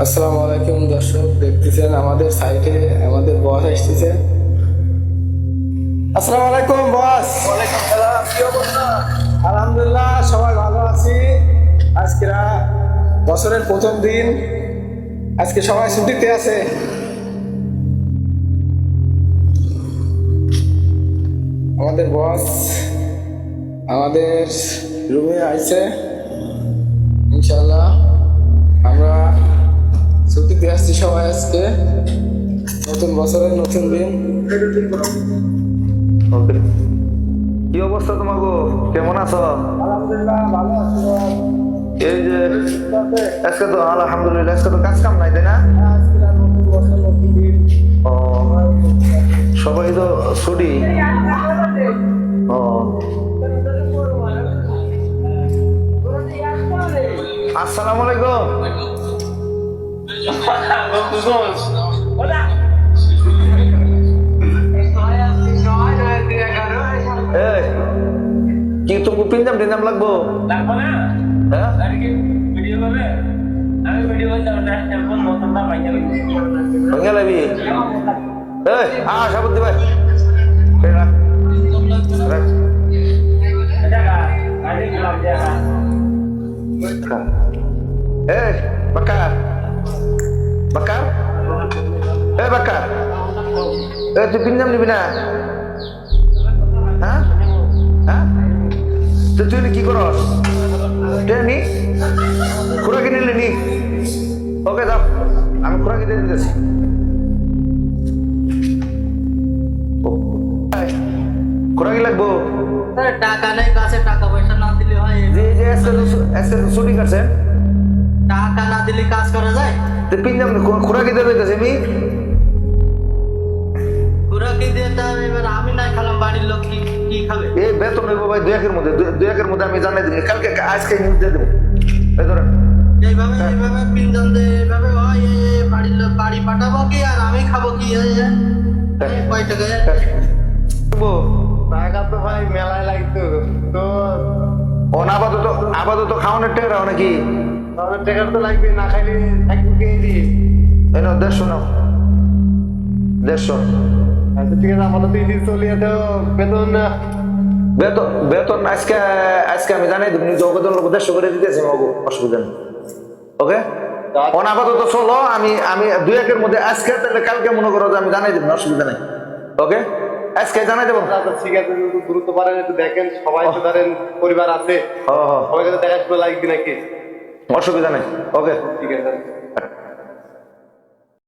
আসসালামু আলাইকুম দর্শক, দেখতেছেন আমাদের সাইটে আমাদের বস আসতেছে। আসসালামু আলাইকুম বস। ওয়ালাইকুম সালাম, কি অবস্থা? আলহামদুলিল্লাহ সবাই ভালো আছি। আজকে বছরের প্রথম দিন, আজকে সবাই ছুটিতে আছে। আমাদের বস আমাদের রুমে আইছে। ইনশাল্লাহ আমরা ছুটিতে আসছি সবাই। আজকে নতুন বছরের নতুন দিন। ওকে, কি অবস্থা তোমার গো? কেমন আছো? আলহামদুলিল্লাহ ভালো আছি। এই যে আজকে তো আলহামদুলিল্লাহ আজকে তো কাজ কাম নাই, তাই না? আজকে নতুন বছর নতুন দিন। ও, সবাই তো ছুটি। ও, আসসালামু আলাইকুম। এই, কি তুমি পিনজাম টিনজাম লাগবো? হ্যাঁ, ভেঙে লাবি। এই সাবত দিবে। এই bakar bakar bakar tuh pinjam di mana? Hah? Hah? Tuh ini kikoros dia nih kurang ini nih. Oke tak, aku kurang ini deh. kurang লাগবো। টাকা নাই কাছে, টাকা পয়সা না দিলে হয়? যে আজকে শুটিং করছেন, টাকা না দিলে কাজ করা যায়? তো পিনজাম খুরাকি দেবে তো আমি খুরাকি দিয়ে তো এবার আমি নাই খেলাম, বাড়ির লোক কি খাবে? এই বেতন নেবো ভাই দুই একের মধ্যে আমি জানাই দিই, কালকে আজকে নিউজ দিয়ে দেবো। এই ধরেন এইভাবে পিনজন দিয়ে এইভাবে হয়, বাড়ির লোক বাড়ি পাঠাবো কি আর আমি খাবো কি? কয় টাকা টাকা তো ভাই মেলায় লাগতো তো। আপাতত খাওয়ানোর টেরা নাকি? তাহলে টাকা তো লাগবে, না খাইলে থাকবো কে দিয়ে? এই নাও 150 নাও, 150। আচ্ছা ঠিক আছে, আপাতত ইডি চলিয়ে তো বেতন বেতন আজকে আমি জানাই দেবো, নিজে বেতন 150 করে দিতেছি, অসুবিধা নেই। ওকে, আপাতত চলো, আমি দুই একের মধ্যে আজকে তাহলে কালকে মনে করো যে আমি জানাই দেবো, অসুবিধা নেই। ওকে, আজকে জানাই দেবো। ঠিক আছে, দ্রুত পারেন একটু দেখেন, সবাই তো ধরেন পরিবার আছে, সবাই দেখাশোনা লাগবে নাকি? অসুবিধা নেই। ওকে, ঠিক আছে।